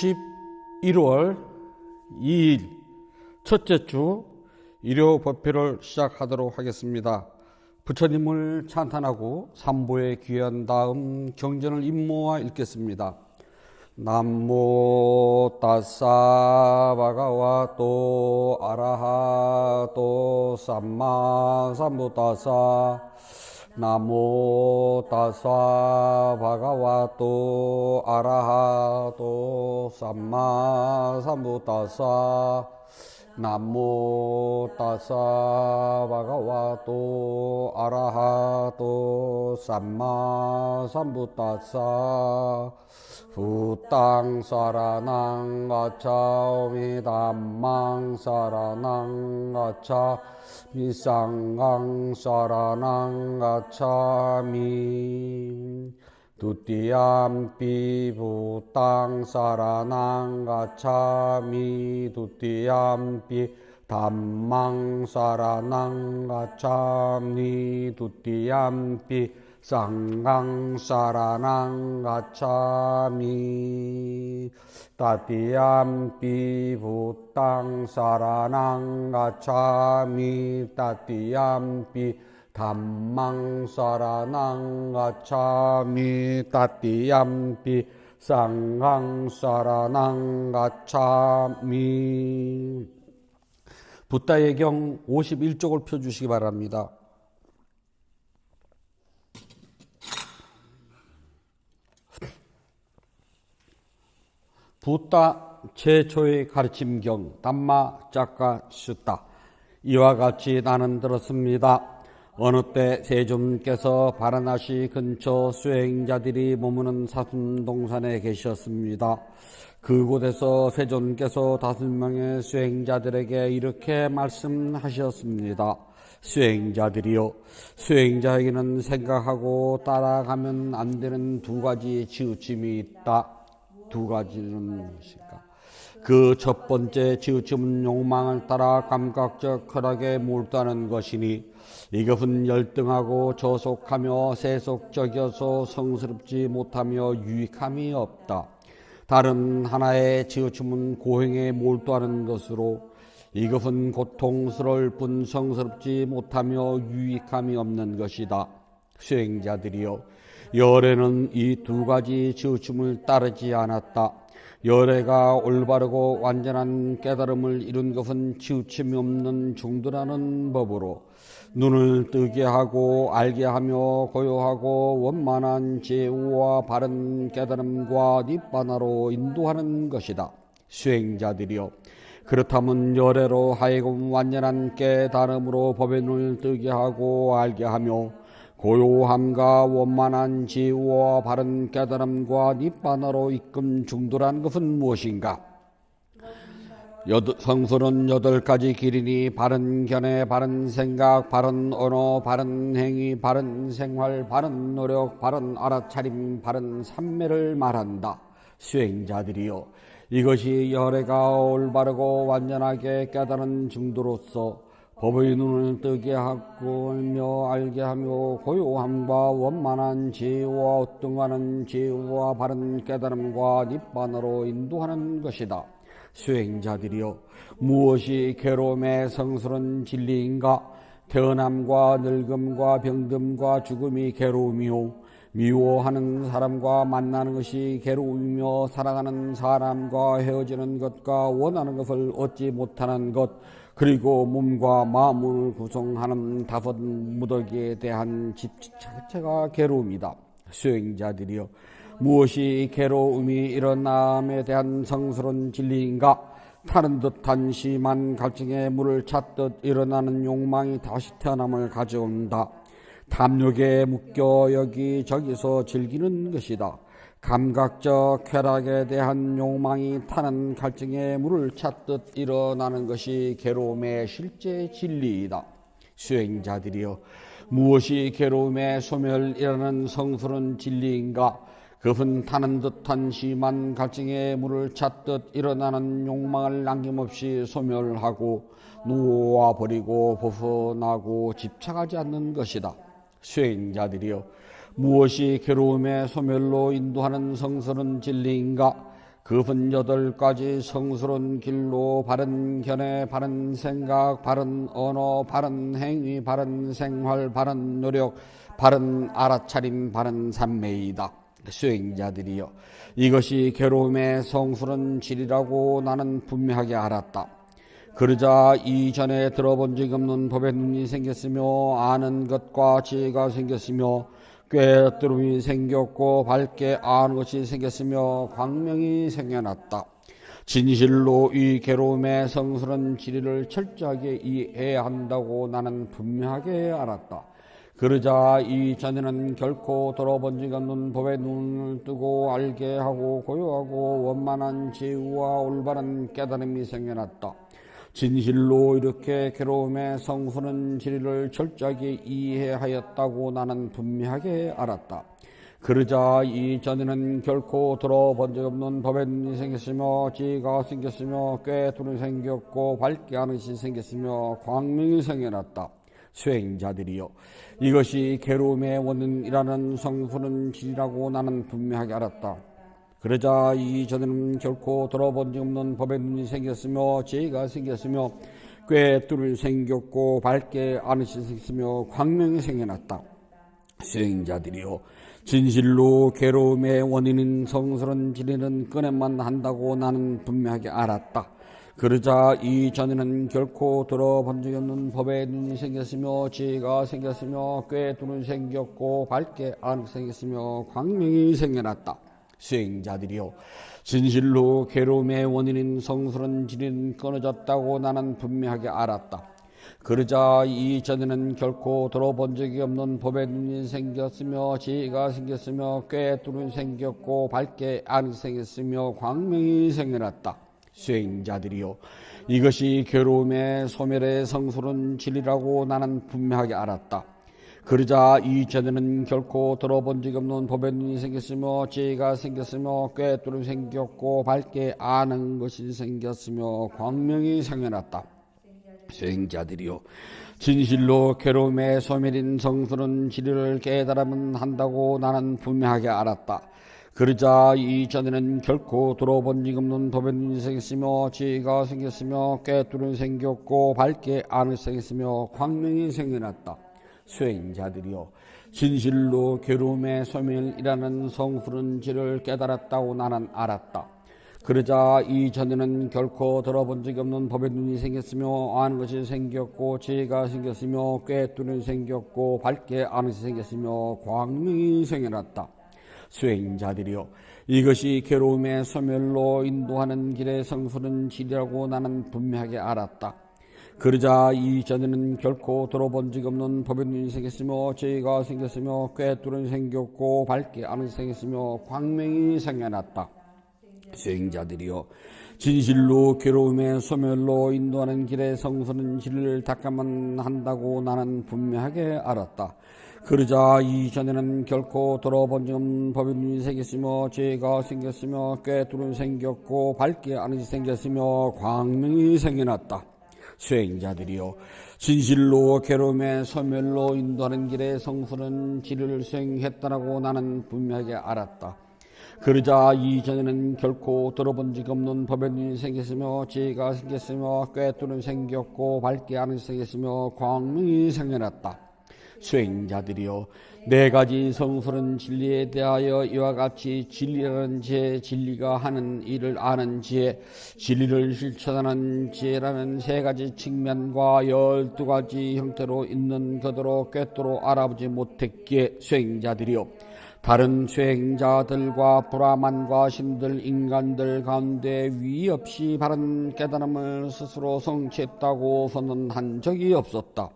11월 2일 첫째 주 일요 법회를 시작하도록 하겠습니다. 부처님을 찬탄하고 삼보에 귀한 다음 경전을 임모아 읽겠습니다. 남모 따사 바가와또 아라하또 삼마 삼부따사 나모 따사 바가와또 아라하또 삼마 삼부따사 나모 따사 바가와또 아라하또 삼마 삼부따사 부땅 사라낭 가차 미담망 사라낭 가차 미상강 사라낭 가차미 두띠암피 부땅 사라낭 가차미 두띠암피 담망 사라낭 가차미 두띠암피 상강 사라낭 가차미 따띠암피 부땅 사라낭 가차미 따띠암피 담망 사라낭 가차미 따띠암피 상강 사라낭 가차미. 붓다의 경 51쪽을 펴주시기 바랍니다. 붓다 최초의 가르침경 담마 짝가 슈다. 이와 같이 나는 들었습니다. 어느 때 세존께서 바라나시 근처 수행자들이 머무는 사슴동산에 계셨습니다. 그곳에서 세존께서 5명의 수행자들에게 이렇게 말씀하셨습니다. 수행자들이여, 수행자에게는 생각하고 따라가면 안 되는 2가지 치우침이 있다. 2가지는 무엇일까? 그 첫 번째 치우침은 욕망을 따라 감각적 쾌락에 몰두하는 것이니 이것은 열등하고 저속하며 세속적이어서 성스럽지 못하며 유익함이 없다. 다른 하나의 치우침은 고행에 몰두하는 것으로 이것은 고통스러울 뿐 성스럽지 못하며 유익함이 없는 것이다. 수행자들이여, 열애는 이 2가지 치우침을 따르지 않았다. 열애가 올바르고 완전한 깨달음을 이룬 것은 치우침이 없는 중도라는 법으로 눈을 뜨게 하고 알게 하며 고요하고 원만한 제우와 바른 깨달음과 니바나로 인도하는 것이다. 수행자들이여, 그렇다면 열애로 하여금 완전한 깨달음으로 법의 눈을 뜨게 하고 알게 하며 고요함과 원만한 지혜와 바른 깨달음과 니바나로 이끈 중도란 것은 무엇인가? 성수는 8가지 길이니 바른 견해, 바른 생각, 바른 언어, 바른 행위, 바른 생활, 바른 노력, 바른 알아차림, 바른 삼매를 말한다. 수행자들이여, 이것이 열애가 올바르고 완전하게 깨달은 중도로서 법의 눈을 뜨게 하고 알게 하며 고요함과 원만한 지혜와 어뚱하는 지혜와 바른 깨달음과 니바나로 인도하는 것이다. 수행자들이여, 무엇이 괴로움의 성스러운 진리인가? 태어남과 늙음과 병듦과 죽음이 괴로움이요, 미워하는 사람과 만나는 것이 괴로움이며 사랑하는 사람과 헤어지는 것과 원하는 것을 얻지 못하는 것, 그리고 몸과 마음을 구성하는 5 무더기에 대한 집착 자체가 괴로움이다. 수행자들이여, 무엇이 괴로움이 일어남에 대한 성스러운 진리인가? 타는 듯한 심한 갈증에 물을 찾듯 일어나는 욕망이 다시 태어남을 가져온다. 탐욕에 묶여 여기저기서 즐기는 것이다. 감각적 쾌락에 대한 욕망이 타는 갈증에 물을 찾듯 일어나는 것이 괴로움의 실제 진리이다. 수행자들이여, 무엇이 괴로움의 소멸이라는 성스러운 진리인가? 그것은 타는 듯한 심한 갈증에 물을 찾듯 일어나는 욕망을 남김없이 소멸하고 놓아버리고 벗어나고 집착하지 않는 것이다. 수행자들이여, 무엇이 괴로움의 소멸로 인도하는 성스러운 진리인가? 그분 8가지 성스러운 길로 바른 견해, 바른 생각, 바른 언어, 바른 행위, 바른 생활, 바른 노력, 바른 알아차림, 바른 삼매이다. 수행자들이여, 이것이 괴로움의 성스러운 질이라고 나는 분명하게 알았다. 그러자 이전에 들어본 적이 없는 법의 눈이 생겼으며 아는 것과 지혜가 생겼으며 꿰뚫음이 생겼고 밝게 아는 것이 생겼으며 광명이 생겨났다. 진실로 이 괴로움의 성스러운 진리를 철저하게 이해해야 한다고 나는 분명하게 알았다. 그러자 이전에는 결코 들어본 적이 없는 법의 눈을 뜨고 알게 하고 고요하고 원만한 지혜와 올바른 깨달음이 생겨났다. 진실로 이렇게 괴로움의 성스러운 진리를 철저하게 이해하였다고 나는 분명하게 알았다. 그러자 이전에는 결코 들어본 적 없는 법의 눈이 생겼으며 지혜가 생겼으며 꿰뚫음이 생겼고 밝게 하는 것이 생겼으며 광명이 생겨났다. 수행자들이여, 이것이 괴로움의 원인이라는 성스러운 진리라고 나는 분명하게 알았다. 그러자 이전에는 결코 들어본 적 없는 법의 눈이 생겼으며 지혜가 생겼으며 꿰뚫음이 생겼고 밝게 아는 것이 생겼으며 광명이 생겨났다. 수행자들이여, 진실로 괴로움의 원인인 성스러운 진리는 꺼내만 한다고 나는 분명하게 알았다. 그러자 이전에는 결코 들어본 적이 없는 법의 눈이 생겼으며 지혜가 생겼으며 꿰뚫음이 생겼고 밝게 아는 것이 생겼으며 광명이 생겨났다. 수행자들이여, 진실로 괴로움의 원인인 성스러운 진리는 끊어졌다고 나는 분명하게 알았다. 그러자 이전에는 결코 들어본 적이 없는 법의 눈이 생겼으며 지혜가 생겼으며 꿰뚫음이 생겼고 밝게 아는 것이 생겼으며 광명이 생겨났다. 수행자들이여, 이것이 괴로움의 소멸의 성스러운 진리라고 나는 분명하게 알았다. 그러자 이전에는 결코 들어본 적이 없는 법의 눈이 생겼으며 지혜가 생겼으며 꿰뚫음이 생겼고 밝게 아는 것이 생겼으며 광명이 생겨났다. 수행자들이여, 진실로 괴로움의 소멸인 성스러운 진리를 깨달으면 한다고 나는 분명하게 알았다. 그러자 이전에는 결코 들어본 적 없는 법의 눈이 생겼으며 지혜가 생겼으며 꿰뚫음이 생겼고 밝게 아는 것이 생겼으며 광명이 생겨났다. 수행자들이여, 진실로 괴로움의 소멸이라는 성스러운 진리를 깨달았다고 나는 알았다. 그러자 이전에는 결코 들어본 적이 없는 법의 눈이 생겼으며 아는 것이 생겼고 지혜가 생겼으며 꿰뚫음이 생겼고 밝게 아는 것이 생겼으며 광명이 생겨났다. 수행자들이여, 이것이 괴로움의 소멸로 인도하는 길의 성스러운 진리라고 나는 분명하게 알았다. 그러자 이전에는 결코 들어본 적이 없는 법의 눈이 생겼으며 지혜가 생겼으며 꿰뚫음이 생겼고 밝게 아는 것이 생겼으며 광명이 생겨났다. 수행자들이여, 진실로 괴로움의 소멸로 인도하는 길의 성스러운 진리를 닦아만 한다고 나는 분명하게 알았다. 그러자 이전에는 결코 들어본 적 없는 법의 눈이 생겼으며 지혜가 생겼으며 꿰뚫음이 생겼고 밝게 아는 것이 생겼으며 광명이 생겨났다. 수행자들이여, 진실로 괴로움의 소멸로 인도하는 길에 성스러운 진리를 수행했다라고 나는 분명하게 알았다. 그러자 이전에는 결코 들어본 적이 없는 법의 눈이 생겼으며 지혜가 생겼으며 꿰뚫음이 생겼고 밝게 아는 것이 생겼으며 광명이 생겨났다. 수행자들이여, 4가지 성스러운 진리에 대하여 이와 같이 진리라는 지혜, 진리가 하는 일을 아는 지혜, 진리를 실천하는 지혜라는 3가지 측면과 12가지 형태로 있는 그대로 꿰뚫어 알아보지 못했기에 수행자들이여, 다른 수행자들과 브라만과 신들, 인간들 가운데 위 없이 바른 깨달음을 스스로 성취했다고 선언한 적이 없었다.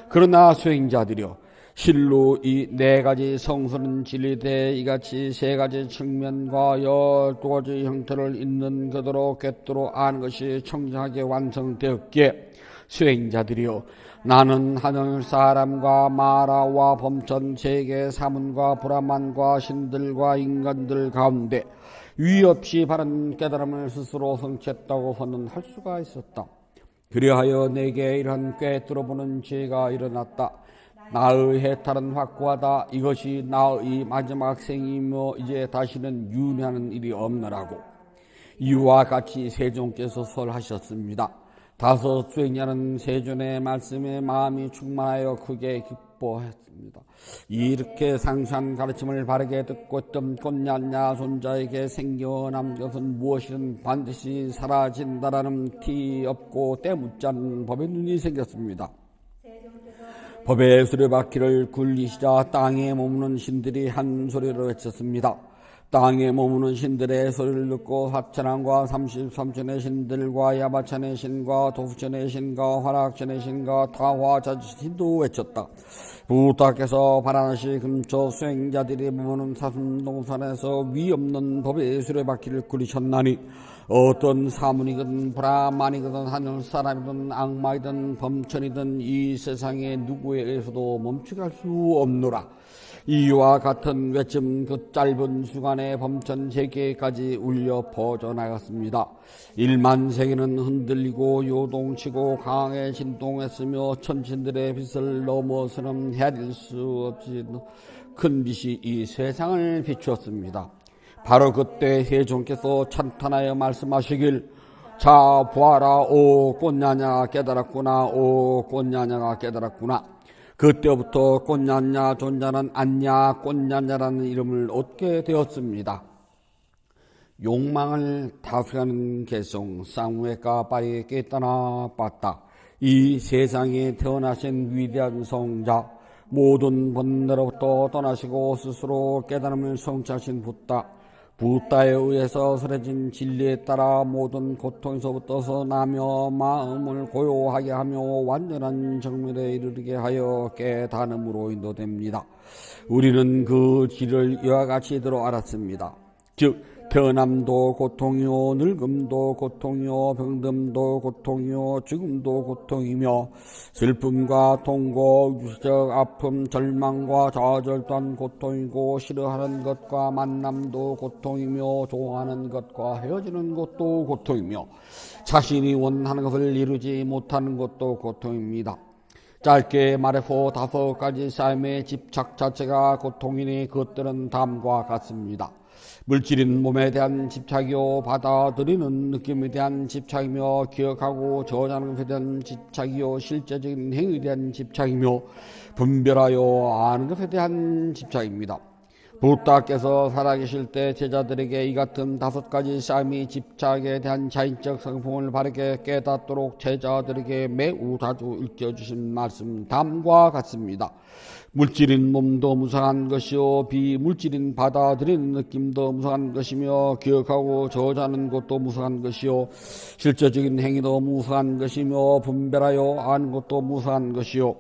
그러나 수행자들이여, 실로 이 4가지 성스러운 진리에 대해 이같이 3가지 측면과 12가지 형태를 있는 그대로 꿰뚫어 아는 것이 청정하게 완성되었기에 수행자들이여, 나는 하늘 사람과 마라와 범천 세계 사문과 브라만과 신들과 인간들 가운데 위 없이 바른 깨달음을 스스로 성취했다고 선언할 수가 있었다. 그리하여 내게 이러한 꿰뚫어보는 지혜가 일어났다. 나의 해탈은 확고하다. 이것이 나의 마지막 생이며 이제 다시는 윤회하는 일이 없느라고. 이와 같이 세존께서 설하셨습니다. 다섯 수행자는 세존의 말씀에 마음이 충만하여 크게 기뻐했습니다. 이렇게 상세한 가르침을 바르게 듣고 있던 꽃냐냐 손자에게 생겨난 것은 무엇이든 반드시 사라진다라는 티 없고 때묻지 않은 법의 눈이 생겼습니다. 법의 수레바퀴를 굴리시자 땅에 머무는 신들이 한 소리로 외쳤습니다. 땅에 머무는 신들의 소리를 듣고 사천왕과 33천의 신들과 야마천의 신과 도수천의 신과 화락천의 신과 타화자신도 외쳤다. 부탁해서 바라나시 근처 수행자들이 머무는 사슴동산에서 위없는 법의 수레바퀴를 굴리셨나니 어떤 사문이든 브라만이든 하늘사람이든 악마이든 범천이든 이 세상에 누구에 의해서도 멈춰갈 수 없노라. 이와 같은 외침 그 짧은 순간에 범천 세계까지 울려 퍼져나갔습니다. 1만 세계는 흔들리고 요동치고 강하게 진동했으며 천신들의 빛을 넘어서는 헤아릴 수 없이 큰 빛이 이 세상을 비추었습니다. 바로 그때 세존께서 찬탄하여 말씀하시길 자 보아라 오 꽃냐냐 깨달았구나 오 꽃냐냐가 깨달았구나. 그때부터 꽃냐냐 존자는 안냐 꽃냐냐라는 이름을 얻게 되었습니다. 욕망을 다스리는 개성 쌍무에까 빠르게 떠나 봤다. 이 세상에 태어나신 위대한 성자 모든 번뇌로부터 떠나시고 스스로 깨달음을 성취하신 붓다에 의해서 설해진 진리에 따라 모든 고통에서부터 나며 마음을 고요하게 하며 완전한 정멸에 이르게 하여 깨달음으로 인도됩니다. 우리는 그 길을 이와 같이 들어 알았습니다. 즉 태어남도 고통이요 늙음도 고통이요 병듦도 고통이요 죽음도 고통이며 슬픔과 통고 육체적 아픔 절망과 좌절 또한 고통이고 싫어하는 것과 만남도 고통이며 좋아하는 것과 헤어지는 것도 고통이며 자신이 원하는 것을 이루지 못하는 것도 고통입니다. 짧게 말해서 5가지 삶의 집착 자체가 고통이니 그것들은 다음과 같습니다. 물질인 몸에 대한 집착이요 받아들이는 느낌에 대한 집착이며 기억하고 저장하는 것에 대한 집착이요 실제적인 행위에 대한 집착이며 분별하여 아는 것에 대한 집착입니다. 부다께서 살아계실 때 제자들에게 이 같은 5가지 삶의 집착에 대한 자인적 성품을 바르게 깨닫도록 제자들에게 매우 자주 읽혀주신 말씀 다음과 같습니다. 물질인 몸도 무상한 것이요 비물질인 받아들이는 느낌도 무상한 것이며 기억하고 저자는 것도 무상한 것이요 실제적인 행위도 무상한 것이며 분별하여 아는 것도 무상한 것이요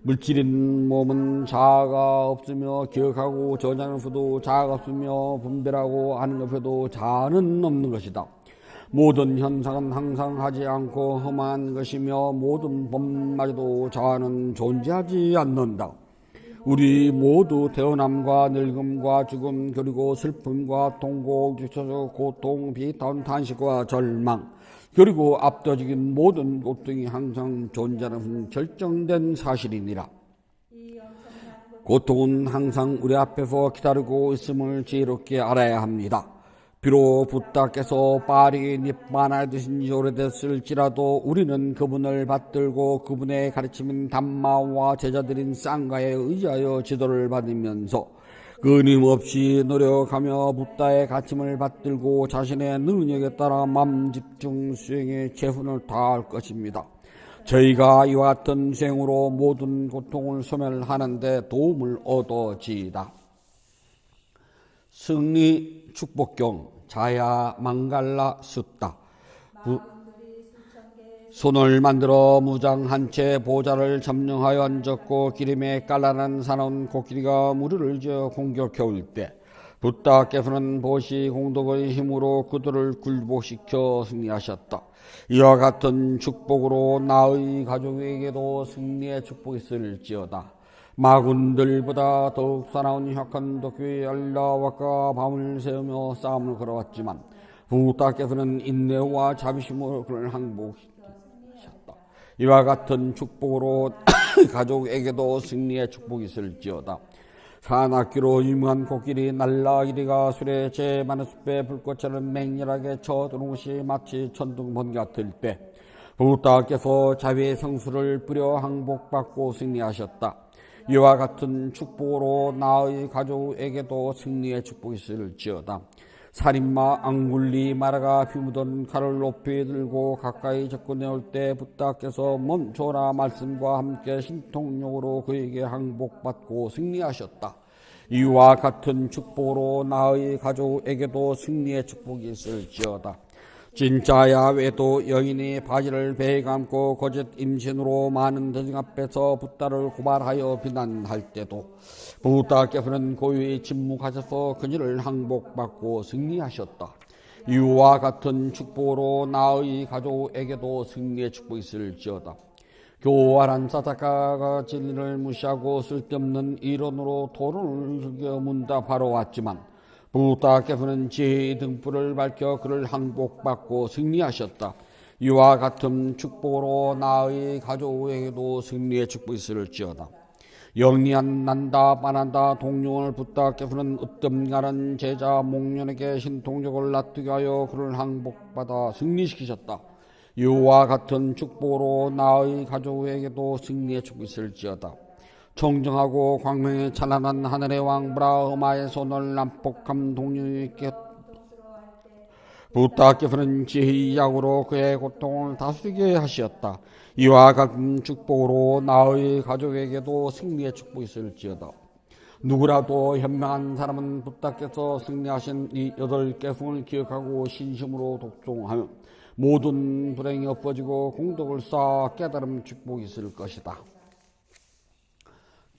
물질인 몸은 자아가 없으며 기억하고 저자는 것도 자아가 없으며 분별하고 아는 것에도 자아는 없는 것이다. 모든 현상은 항상 하지 않고 험한 것이며 모든 법마저도 자아는 존재하지 않는다. 우리 모두 태어남과 늙음과 죽음 그리고 슬픔과 통고 육체적 고통 비탄 탄식과 절망 그리고 압도적인 모든 고통이 항상 존재하는 결정된 사실이니라. 고통은 항상 우리 앞에서 기다리고 있음을 지혜롭게 알아야 합니다. 비록 부다께서 파리 니빠나에 드신 지 오래됐을지라도 우리는 그분을 받들고 그분의 가르침인 담마와 제자들인 쌍가에 의지하여 지도를 받으면서 끊임없이 노력하며 부다의 가르침을 받들고 자신의 능력에 따라 맘집중 수행의 재훈을 다할 것입니다. 저희가 이와 같은 수행으로 모든 고통을 소멸하는 데 도움을 얻어지이다. 승리 축복경 자야 망갈라 숫다. 손을 만들어 무장한 채 보좌를 점령하여 앉았고 기름에 깔라난 사나운 코끼리가 무리를 지어 공격해 올 때 부다께서는 보시 공덕의 힘으로 그들을 굴복시켜 승리하셨다. 이와 같은 축복으로 나의 가족에게도 승리의 축복이 있을지어다. 마군들보다 더욱 사나운 혁한 덕후의 알라와가 밤을 새우며 싸움을 걸어왔지만 부다께서는 인내와 자비심으로 그를 항복시켰다. 이와 같은 축복으로 가족에게도 승리의 축복이 있을지어다. 산악기로 유명한 코끼리 날라기리가 술에 제 많은 숲에 불꽃처럼 맹렬하게 쳐드는 것이 마치 천둥번개 같을 때 부다께서 자비의 성수를 뿌려 항복받고 승리하셨다. 이와 같은 축복으로 나의 가족에게도 승리의 축복이 있을지어다. 살인마 앙굴리 마라가 피묻은 칼을 높이 들고 가까이 접근해 올 때 부다께서 멈춰라 말씀과 함께 신통력으로 그에게 항복받고 승리하셨다. 이와 같은 축복으로 나의 가족에게도 승리의 축복이 있을지어다. 진짜야 외도 여인이 바지를 배에 감고 거짓 임신으로 많은 대중 앞에서 붓다를 고발하여 비난할 때도 부다께서는 고요히 침묵하셔서 그녀를 항복받고 승리하셨다. 이와 같은 축복으로 나의 가족에게도 승리의 축복이 있을지어다. 교활한 사사가가 진리를 무시하고 쓸데없는 이론으로 토론을 즐겨 문답하러 왔지만 부다께서는 지혜의 등불을 밝혀 그를 항복받고 승리하셨다. 이와 같은 축복으로 나의 가족에게도 승리의 축복이 있을지어다. 영리한 난다 반한다 동룡을 부다께서는 으뜸가는 제자 목련에게 신통력을 놔두게 하여 그를 항복받아 승리시키셨다. 이와 같은 축복으로 나의 가족에게도 승리의 축복이 있을지어다. 청정하고 광명이 찬란한 하늘의 왕 브라흐마의 손을 난폭함 동료에게 부다께서는 지혜의 약으로 그의 고통을 다스리게 하시었다. 이와 같은 축복으로 나의 가족에게도 승리의 축복이 있을지어다. 누구라도 현명한 사람은 부다께서 승리하신 이 8개 승을 기억하고 신심으로 독종하며 모든 불행이 엎어지고 공덕을 쌓아 깨달음 축복이 있을 것이다.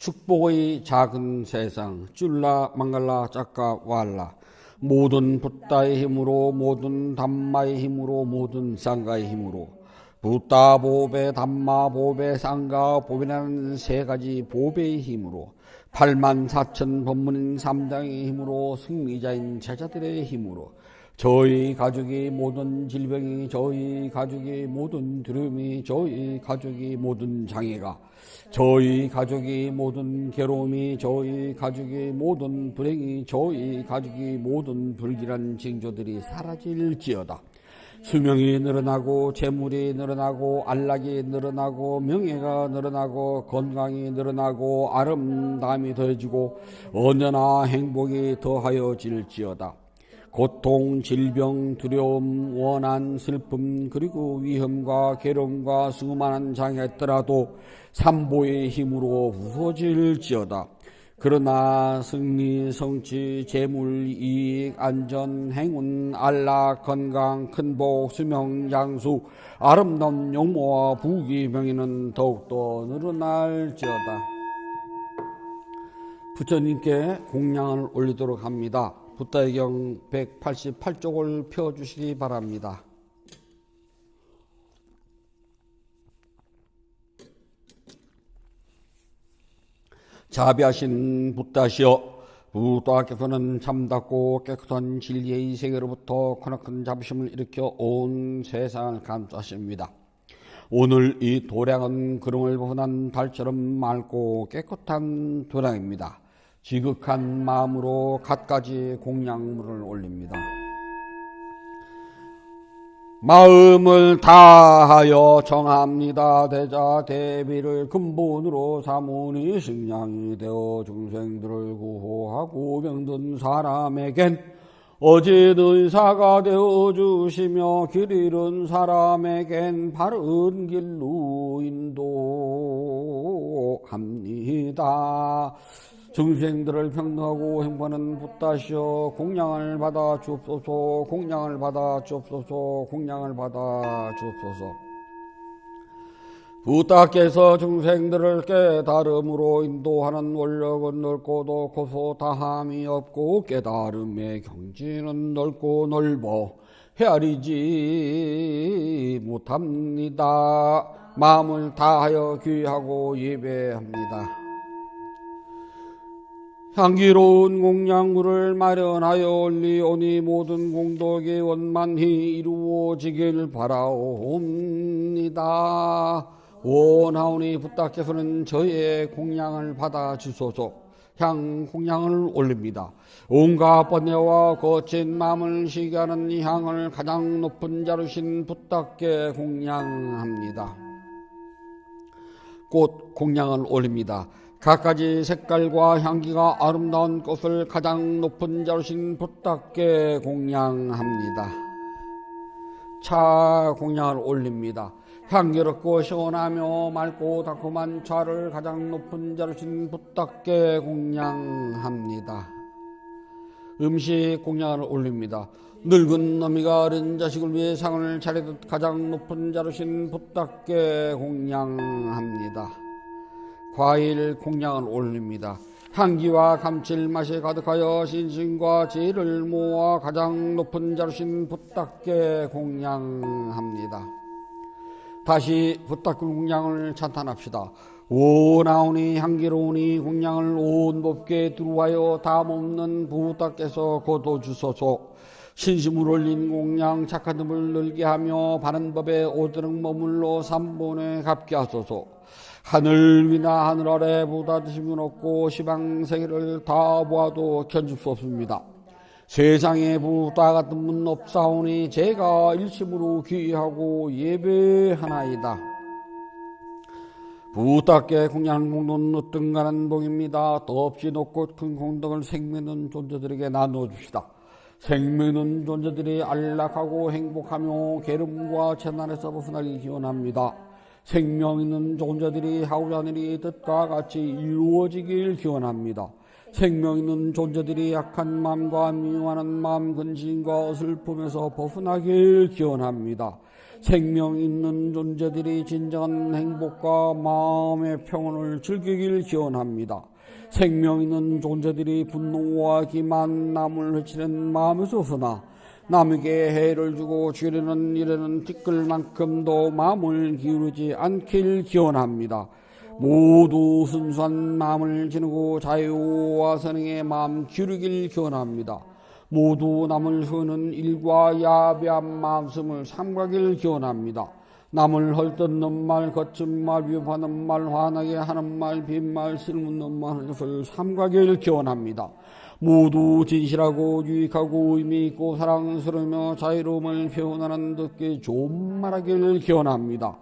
축복의 작은 세상 쫄라 망갈라 짝가 왈라 모든 붓다의 힘으로 모든 담마의 힘으로 모든 쌍가의 힘으로 붓다 보배 담마 보배 쌍가 보배라는 3가지 보배의 힘으로 84,000 법문인 3장의 힘으로 승리자인 제자들의 힘으로 저희 가족이 모든 질병이 저희 가족이 모든 두려움이 저희 가족이 모든 장애가 저희 가족이 모든 괴로움이 저희 가족이 모든 불행이 저희 가족이 모든 불길한 징조들이 사라질지어다. 수명이 늘어나고 재물이 늘어나고 안락이 늘어나고 명예가 늘어나고 건강이 늘어나고 아름다움이 더해지고 언제나 행복이 더하여질지어다. 고통, 질병, 두려움, 원한, 슬픔, 그리고 위험과 괴로움과 수많은 장애가 있더라도 삼보의 힘으로 부서질지어다. 그러나 승리, 성취, 재물, 이익, 안전, 행운, 안락, 건강, 큰복, 수명, 장수, 아름다운 용모와 부귀, 명예는 더욱더 늘어날지어다. 부처님께 공양을 올리도록 합니다. 붓다의경 188쪽을 펴주시기 바랍니다. 자비하신 붓다시여, 부다께서는 참답고 깨끗한 진리의 세계로부터 크나큰 자비심을 일으켜 온 세상을 감싸십니다. 오늘 이 도량은 그름을 벗어난 달처럼 맑고 깨끗한 도량입니다. 지극한 마음으로 갖가지 공양물을 올립니다. 마음을 다하여 정합니다. 대자 대비를 근본으로 삼으니 식량이 되어 중생들을 구호하고 병든 사람에겐 어진 의사가 되어 주시며 길 잃은 사람에겐 바른 길로 인도합니다. 중생들을 평등하고 행복하는 붓다시여, 공양을 받아 주옵소서. 공양을 받아 주옵소서. 공양을 받아 주옵소서. 붓다께서 중생들을 깨달음으로 인도하는 원력은 넓고도 고소 다함이 없고 깨달음의 경지는 넓고 넓어 헤아리지 못합니다. 마음을 다하여 귀하고 예배합니다. 향기로운 공양물을 마련하여 올리오니 모든 공덕이 원만히 이루어지길 바라옵니다. 원하오니 붓다께서는 저의 공양을 받아 주소서. 향 공양을 올립니다. 온갖 번뇌와 거친 마음을 쉬게 하는 이 향을 가장 높은 자루신 붓답게 공양합니다. 꽃 공양을 올립니다. 갖가지 색깔과 향기가 아름다운 꽃을 가장 높은 자루신 붓답게 공양합니다. 차 공양을 올립니다. 향기롭고 시원하며 맑고 달콤한 차를 가장 높은 자루신 붓답게 공양합니다. 음식 공양을 올립니다. 늙은 어미가 어린 자식을 위해 상을 차리듯 가장 높은 자루신 붓답게 공양합니다. 과일 공양을 올립니다. 향기와 감칠맛이 가득하여 신심과 지혜를 모아 가장 높은 자루신 붓답게 공양합니다. 다시 붓답게 공양을 찬탄합시다. 오나오니 향기로우니 공양을 온 법께 들어와요 담없는 붓답께서 거둬주소서. 신심을 올린 공양 착한 놈을 늘게 하며 바른 법에 오드락 머물러 삼본에 갚게 하소서. 하늘 위나 하늘 아래 보다 드심은 없고 시방세계를 다 보아도 견줄 수 없습니다. 세상에 부다 같은 분 없사오니 제가 일심으로 귀하고 예배하나이다. 부답게 공양을 먹는 어떤가는 복입니다. 더없이 높고 큰 공덕을 생명있는 존재들에게 나누어줍시다. 생명있는 존재들이 안락하고 행복하며 게으름과 재난에서 벗어나길 기원합니다. 생명있는 존재들이 하고자 하는 일이 뜻과 같이 이루어지길 기원합니다. 생명있는 존재들이 약한 마음과 미워하는 마음 근심과 슬픔에서 벗어나길 기원합니다. 생명있는 존재들이 진정한 행복과 마음의 평온을 즐기길 기원합니다. 생명있는 존재들이 분노와 기만, 남을 해치는 마음에서 벗어나 남에게 해를 주고 주려는 일에는 티끌만큼도 마음을 기울이지 않길 기원합니다. 모두 순수한 마음을 지니고 자유와 선행에 마음 기울이길 기원합니다. 모두 남을 흐는 일과 야비한 마음씀을 삼가길 기원합니다. 남을 헐뜯는 말, 거친 말, 위협하는 말, 화나게 하는 말, 빈말, 쓸모없는 말 하는 것을 삼가길 기원합니다. 모두 진실하고 유익하고 의미있고 사랑스러우며 자유로움을 표현하는 듣기 좋은 말하길 기원합니다.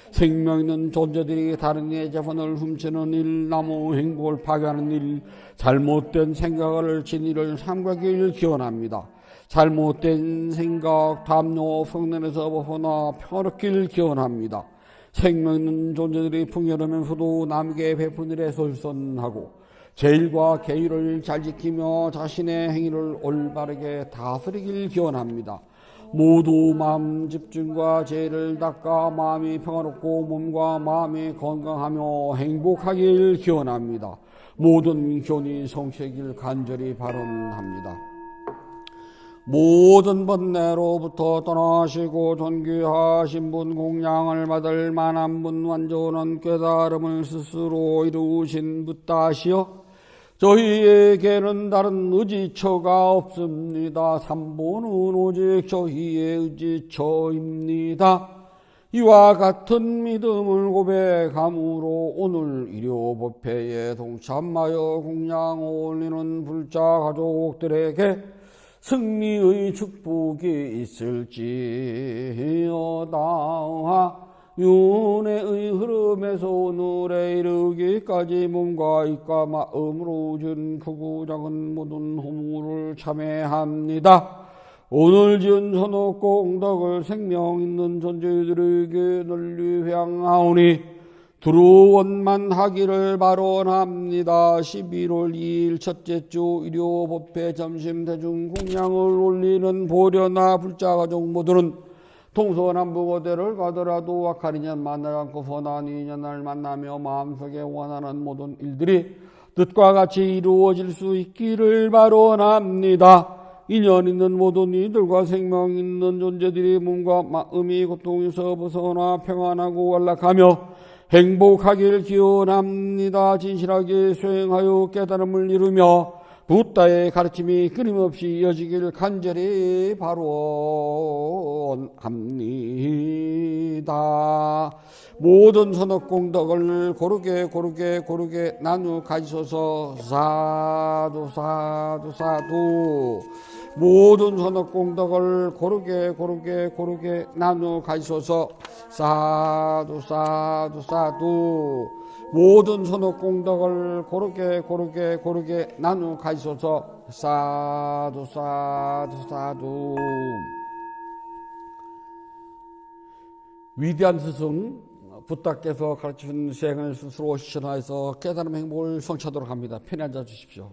생명있는 존재들이 다른 이의 재산을 훔치는 일, 남의 행복을 파괴하는 일, 잘못된 생각을 진리를 삼가길 기원합니다. 잘못된 생각, 담요, 성난에서 벗어나 평화롭길 기원합니다. 생명있는 존재들이 풍요로우면서도 남에게 베푼 일에 솔선하고 제일과 계율을 잘 지키며 자신의 행위를 올바르게 다스리길 기원합니다. 모두 마음 집중과 죄를 닦아 마음이 평화롭고 몸과 마음이 건강하며 행복하길 기원합니다. 모든 교훈이 성취하길 간절히 발언합니다. 모든 번뇌로부터 떠나시고 존귀하신 분, 공양을 받을 만한 분, 완전한 깨달음을 스스로 이루신 붓다시여, 저희에게는 다른 의지처가 없습니다. 삼보는 오직 저희의 의지처입니다. 이와 같은 믿음을 고백함으로 오늘 일요법회에 동참하여 공양 올리는 불자 가족들에게 승리의 축복이 있을지어다. 윤회의 흐름에서 오늘에 이르기까지 몸과 입과 마음으로 준 크고 작은 모든 허물을 참회합니다. 오늘 지은 선업 공덕을 생명 있는 존재들에게 널리 회양하오니 두루원만 하기를 발언합니다. 11월 2일 첫째 주 일요법회 점심 대중 공양을 올리는 보려나 불자 가족 모두는 동서남북어디를 가더라도 악한 인연 만나지 않고 선한 인연을 만나며 마음속에 원하는 모든 일들이 뜻과 같이 이루어질 수 있기를 발언합니다. 인연 있는 모든 이들과 생명 있는 존재들이 몸과 마음이 고통에서 벗어나 평안하고 안락하며 행복하길 기원합니다. 진실하게 수행하여 깨달음을 이루며 붓다의 가르침이 끊임없이 이어지길 간절히 발언합니다. 하옵나이다. 모든 선업공덕을 고르게 나누 가지소서. 사두 사두 사두. 모든 선업공덕을 고르게 나누 가지소서. 사두 사두 사두. 모든 선업공덕을 고르게 나누 가지소서. 사두 사두 사두. 위대한 스승 부탁께서 가르치신 수행을 스스로 실천하여서 깨달음 행복을 성취하도록 합니다. 편히 앉아 주십시오.